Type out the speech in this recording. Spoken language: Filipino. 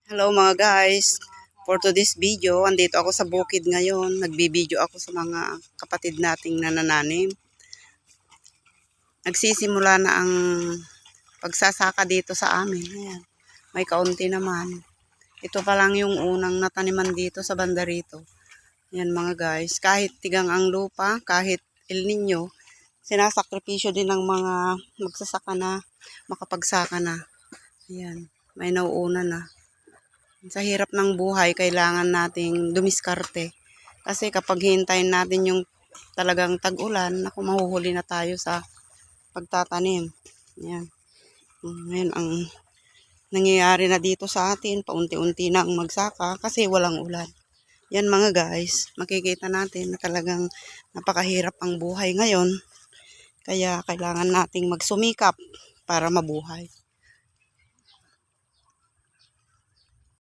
Hello mga guys, for today's video, andito ako sa bukid ngayon. Nagbibideo ako sa mga kapatid nating nanananim. Nagsisimula na ang pagsasaka dito sa amin. Ayan, may kaunti naman. Ito pa lang yung unang nataniman dito sa banda rito. Ayan mga guys, kahit tigang ang lupa, kahit El Nino, sinasakripisyo din ng mga magsasaka na makapagsaka na. Ayan, may nauuna na. Sa hirap ng buhay, kailangan nating dumiskarte. Kasi kapag hintayin natin yung talagang tag-ulan, naku, mahuhuli na tayo sa pagtatanim. Yan. Ngayon ang nangyayari na dito sa atin, paunti-unti na ang magsaka kasi walang ulan. Yan mga guys, makikita natin na talagang napakahirap ang buhay ngayon. Kaya kailangan nating magsumikap para mabuhay.